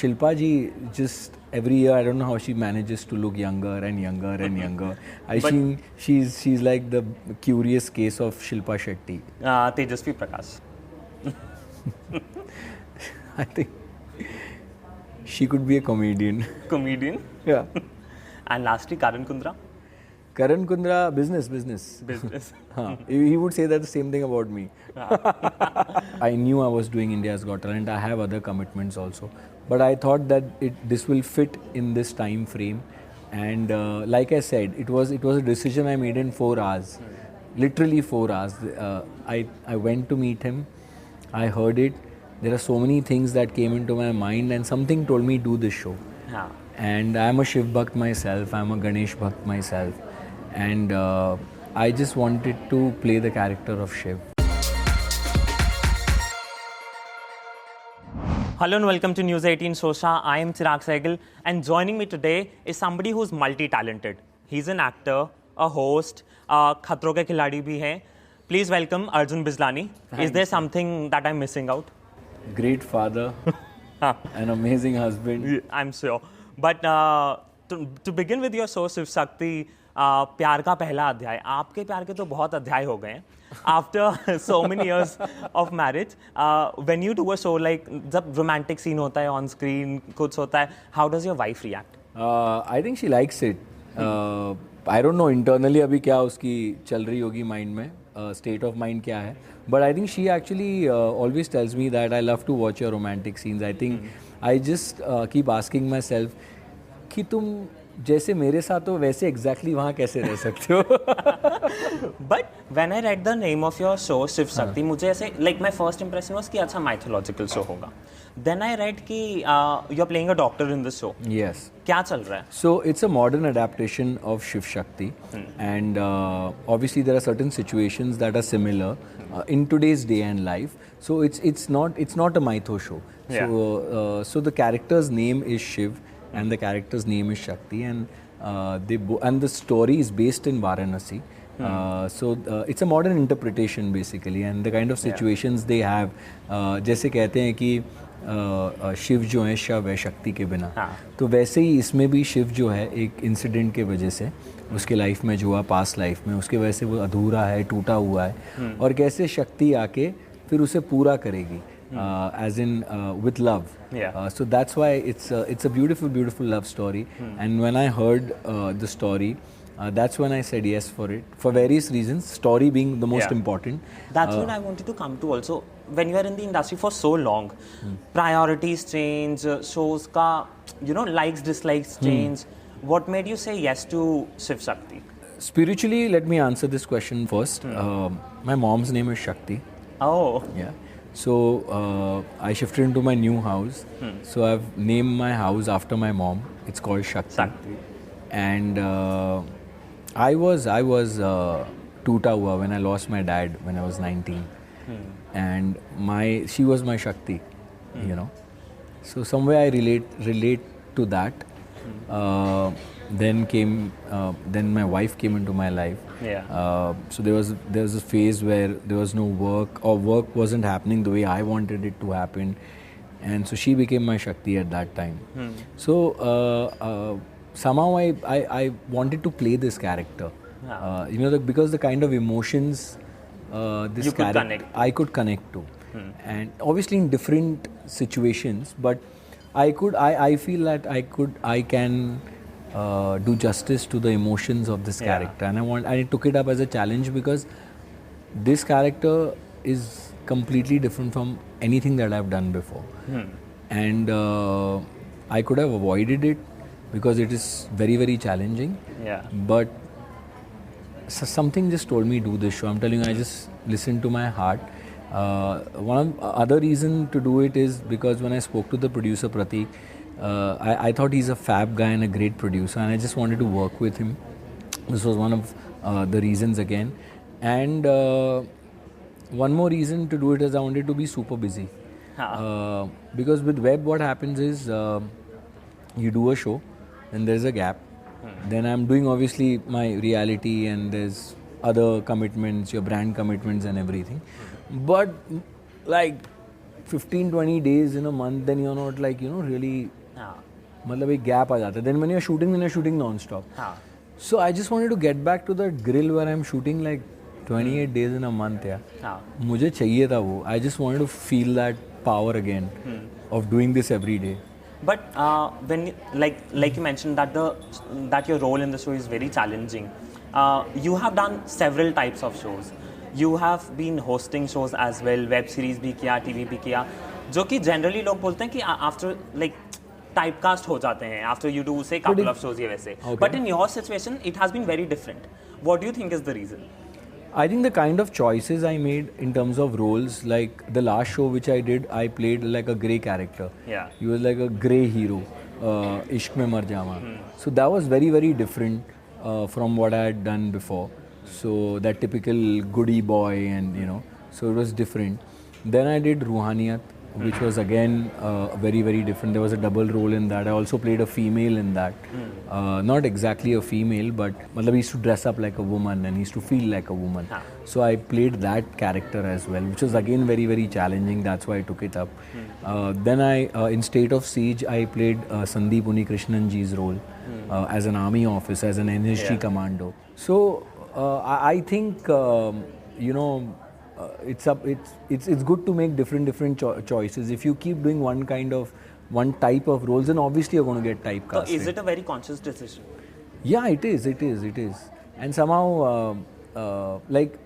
Shilpa ji, just every year, I don't know how she manages to look younger and younger and younger. I think she's like the curious case of Shilpa Shetty. Tejasvi Prakash. I think she could be a comedian. Comedian? Yeah. And lastly, Karan Kundra? Karan Kundra, business. Business. He would say that the same thing about me. I knew I was doing India's Got Talent. I have other commitments also. But I thought that this will fit in this time frame. And like I said, it was a decision I made in 4 hours. Literally 4 hours. I went to meet him. I heard it. There are so many things that came into my mind and something told me do this show. Yeah. And I'm a Shiv Bhakt myself. I'm a Ganesh Bhakt myself. And I just wanted to play the character of Shiv. Hello and welcome to News 18 Showsha. I am Chirag, Sehgal, and joining me today is somebody who's multi-talented. He's an actor, a host, Khatron Ke Khiladi bhi hai. Please welcome Arjun Bijlani. Thanks. Is there something that I'm missing out? Great father, an amazing husband. I'm sure. But to begin with your show ShivShakti, प्यार का पहला अध्याय. आपके प्यार के तो बहुत अध्याय हो गए हैं. After so many years of marriage, when you do a show like जब romantic scene होता है on screen, कुछ होता है, how does your wife react? I think she likes it. I don't know internally अभी क्या उसकी चल रही होगी mind में, state of mind क्या है. But I think she actually always tells me that I love to watch your romantic scenes. I think I just keep asking myself कि तुम जैसे मेरे साथ हो वैसे exactly वहाँ कैसे रह सकते हो? But when I read the name of your show ShivShakti, मुझे ऐसे like my first impression was कि अच्छा mythological show होगा. Then I read कि you're playing a doctor in this show. Yes. क्या चल रहा है? So it's a modern adaptation of ShivShakti, and obviously there are certain situations that are similar in today's day and life. So it's not a mytho show. Yeah. So the character's name is Shiv, and the character's name is Shakti, and and the story is based in Varanasi. So it's a modern interpretation basically, and the kind of situations they have, जैसे कहते हैं कि शिव जो है शव है शक्ति के बिना, तो वैसे ही इसमें भी शिव जो है एक इंसिडेंट के वजह से उसके लाइफ में जो हुआ पास्ट लाइफ में उसके वजह से वो अधूरा है, टूटा हुआ है, और कैसे शक्ति आके फिर उसे पूरा करेगी. As in with love. So that's why it's a beautiful love story. And when I heard the story, that's when I said yes for it, for various reasons, story being the most important. That's what I wanted to come to also. When you are in the industry for so long, priorities change, shows ka, likes, dislikes change. What made you say yes to ShivShakti? Spiritually, let me answer this question first. My mom's name is Shakti. Oh. Yeah. So I shifted into my new house. So I've named my house after my mom. It's called Shakti. And I was टूटा हुआ when I lost my dad when I was 19. And she was my Shakti, So somewhere I relate to that. Then my wife came into my life. So there was a phase where there was no work, or work wasn't happening the way I wanted it to happen, and so she became my Shakti at that time. So somehow I wanted to play this character, because the kind of emotions this character I could connect to, and obviously in different situations, but I feel that I can do justice to the emotions of this character, and I took it up as a challenge because this character is completely different from anything that I've done before, and I could have avoided it because it is very, very challenging. But something just told me do this show. I'm telling you, I just listened to my heart. One other reason to do it is because when I spoke to the producer Pratik, I thought he's a fab guy and a great producer, and I just wanted to work with him. This was one of the reasons again. And one more reason to do it is I wanted to be super busy. Because with web what happens is you do a show, then there's a gap. Then I'm doing obviously my reality, and there's other commitments, your brand commitments and everything. But like 15-20 days in a month, then you're not like, really, हाँ. मतलब एक gap आ जाता है. Then when you're shooting non-stop. हाँ. So I just wanted to get back to that grill where I'm shooting like 28 days in a month. Yeah. हाँ. मुझे चाहिए था वो. I just wanted to feel that power again of doing this every day. But when like you mentioned that your role in the show is very challenging. You have done several types of shows. You have been hosting shows as well. Web series भी किया, TV भी किया. जो कि generally लोग बोलते हैं कि after like typecast हो जाते हैं after you do say couple of shows ये वैसे. Okay. But in your situation, it has been very different. What do you think is the reason? I think the kind of choices I made in terms of roles, like the last show which I did, I played like a grey character. Yeah. He was like a grey hero, Ishq Mein Mar Jawa. So that was very, very different from what I had done before. So that typical goody boy and so it was different. Then I did Ruhaniyat, which was again very, very different. There was a double role in that. I also played a female in that. Not exactly a female, but he used to dress up like a woman and he used to feel like a woman. So I played that character as well, which was again very, very challenging. That's why I took it up. Then in State of Siege, I played Sandeep Unikrishnan ji's role as an army officer, as an NSG commando. So I think, it's good to make different choices. If you keep doing one type of roles, then obviously you're going to get typecast. So is it a very conscious decision? Yeah, it is. And somehow, like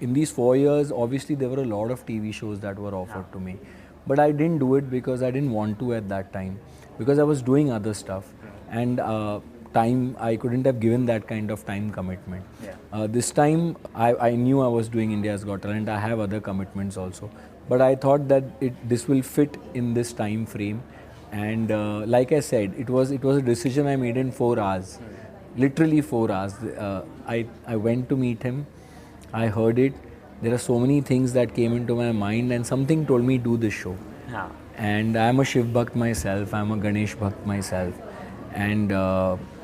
in these 4 years, obviously there were a lot of TV shows that were offered to me. But I didn't do it because I didn't want to at that time. Because I was doing other stuff. And I couldn't have given that kind of time commitment. This time, I knew I was doing India's Got Talent. I have other commitments also. But I thought that this will fit in this time frame. And like I said, it was a decision I made in 4 hours. Literally 4 hours. I went to meet him. I heard it. There are so many things that came into my mind and something told me do this show. And I'm a Shiv Bhakt myself. I'm a Ganesh Bhakt myself. And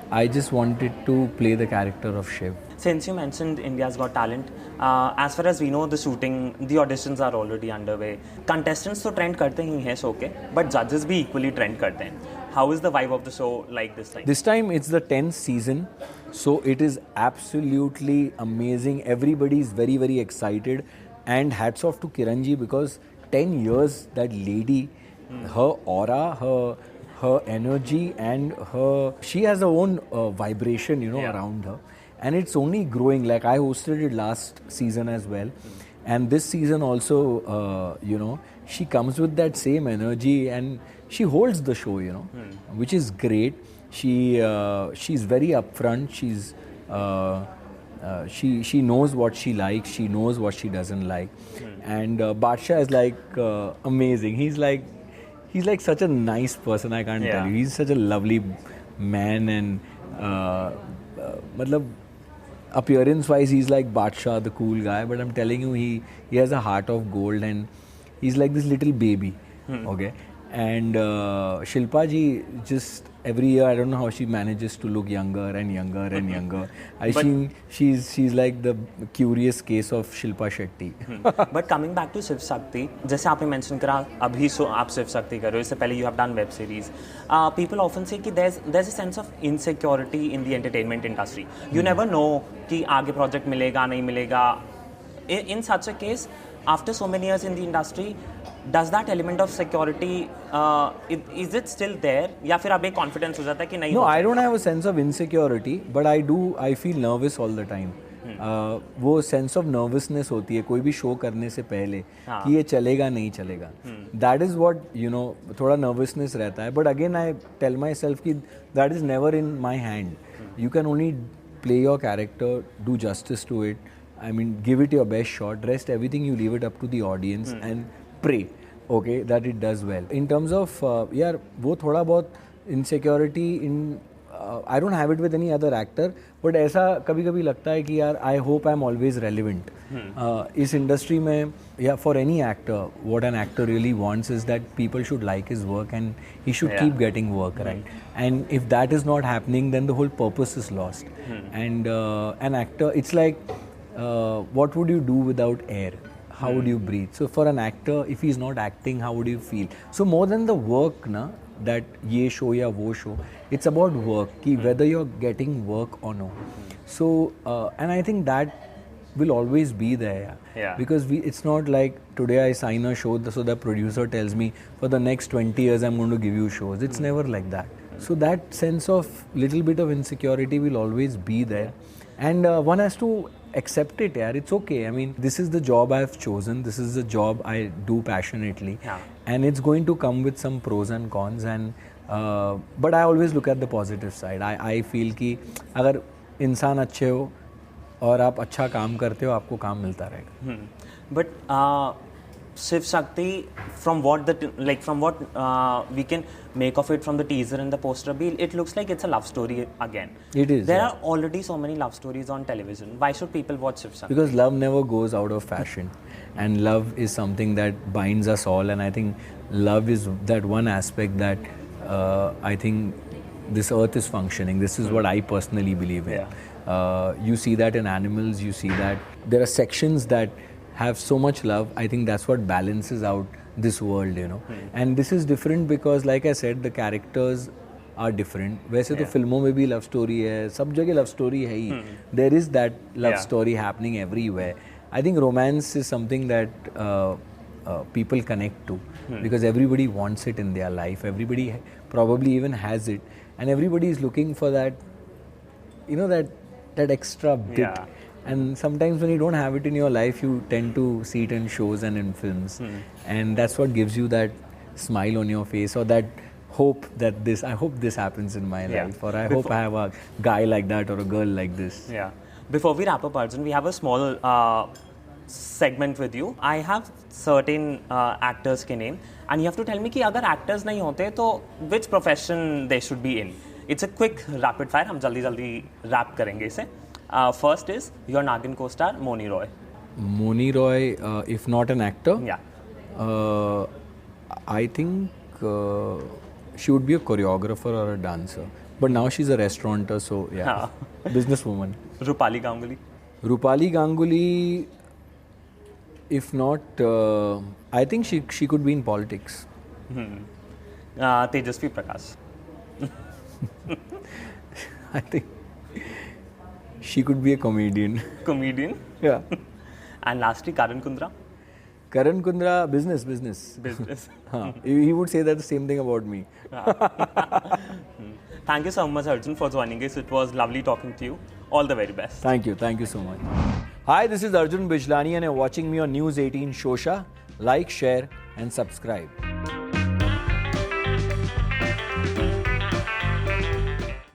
I just wanted to play the character of Shiv. Since you mentioned India's Got Talent, as far as we know, the auditions are already underway. Contestants तो trend करते ही हैं show के, but judges भी equally trend करते हैं. How is the vibe of the show like this time? This time it's the 10th season, so it is absolutely amazing. Everybody is very, very excited, and hats off to Kiranji because 10 years that lady, her aura, her energy and she has her own vibration, around her. And it's only growing. Like I hosted it last season as well. And this season also, she comes with that same energy and she holds the show, which is great. She's very upfront. She knows what she likes. She knows what she doesn't like. And Badsha is like amazing. He's like such a nice person, I can't tell you. He's such a lovely man and appearance-wise, he's like Badsha, the cool guy. But I'm telling you, he has a heart of gold and he's like this little baby. Okay. And Shilpa ji, just every year, I don't know how she manages to look younger and younger and younger. I think she's like the curious case of Shilpa Shetty. But coming back to ShivShakti, जैसे आपने mention करा, अभी आप ShivShakti कर रहे हो, इससे पहले you have done web series. People often say कि there's a sense of insecurity in the entertainment industry. You never know कि आगे project मिलेगा नहीं मिलेगा. In such a case, after so many years in the industry, does that element of security is it still there या फिर अब एक confidence हो जाता है कि नहीं? No, I don't have a sense of insecurity, but I feel nervous all the time. वो sense of nervousness होती है कोई भी show करने से पहले कि ये चलेगा नहीं चलेगा. That is what थोड़ा nervousness रहता है. But again I tell myself कि that is never in my hand. You can only play your character, do justice to it. I mean, give it your best shot. Rest everything you leave it up to the audience and pray, okay, that it does well. In terms of, वो थोड़ा बहुत insecurity in, I don't have it with any other actor, but ऐसा कभी-कभी लगता है कि यार, I hope I'm always relevant. इस industry में, for any actor, what an actor really wants is that people should like his work and he should keep getting work, right? And if that is not happening, then the whole purpose is lost. And an actor, it's like, what would you do without air? how would you breathe? So for an actor, if he's not acting, how would you feel? So more than the work, na, that ye show ya wo show, it's about work, ki whether you're getting work or no. So and I think that will always be there, because it's not like today I sign a show, so the producer tells me for the next 20 years I'm going to give you shows. It's never like that. So that sense of little bit of insecurity will always be there, and one has to accept it. It's okay. I mean, this is the job I've chosen. This is the job I do passionately, and it's going to come with some pros and cons. And but I always look at the positive side. I feel कि अगर इंसान अच्छे हो और आप अच्छा काम करते हो, आपको काम मिलता रहेगा. But ShivShakti, from what we can make of it from the teaser and the poster reel, it looks like it's a love story again. It is. There are already so many love stories on television. Why should people watch ShivShakti? Because love never goes out of fashion, and love is something that binds us all. And I think love is that one aspect that I think this earth is functioning. This is what I personally believe in. You see that in animals. You see that there are sections that have so much love. I think that's what balances out this world, you know. And this is different because, like I said, the characters are different. वैसे तो फिल्मों में भी love story है, सब जगह love story है ही. There is that love story happening everywhere. I think romance is something that people connect to, because everybody wants it in their life. Everybody probably even has it, and everybody is looking for that, you know, that extra bit. And sometimes when you don't have it in your life, you tend to see it in shows and in films. And that's what gives you that smile on your face, or that hope that I hope this happens in my life, or I hope I have a guy like that or a girl like this. Before we wrap up, Arjun, we have a small segment with you. I have certain actors के name, and you have to tell me कि अगर actors नहीं होते तो which profession they should be in. It's a quick rapid fire. हम जल्दी wrap करेंगे इसे. First is your Nagin co-star Moni Roy. Moni Roy, if not an actor, I think she would be a choreographer or a dancer. But now she's a restaurateur, so businesswoman. Rupali Ganguly. Rupali Ganguly, if not, I think she could be in politics. Tejasvi Prakash. I think she could be a comedian. Comedian? Yeah. And lastly, Karan Kundra? Karan Kundra, business. Business. He would say that the same thing about me. Thank you so much, Arjun, for joining us. It was lovely talking to you. All the very best. Thank you so much. Hi, this is Arjun Bijlani and you're watching me on News 18 Showsha. Like, share and subscribe.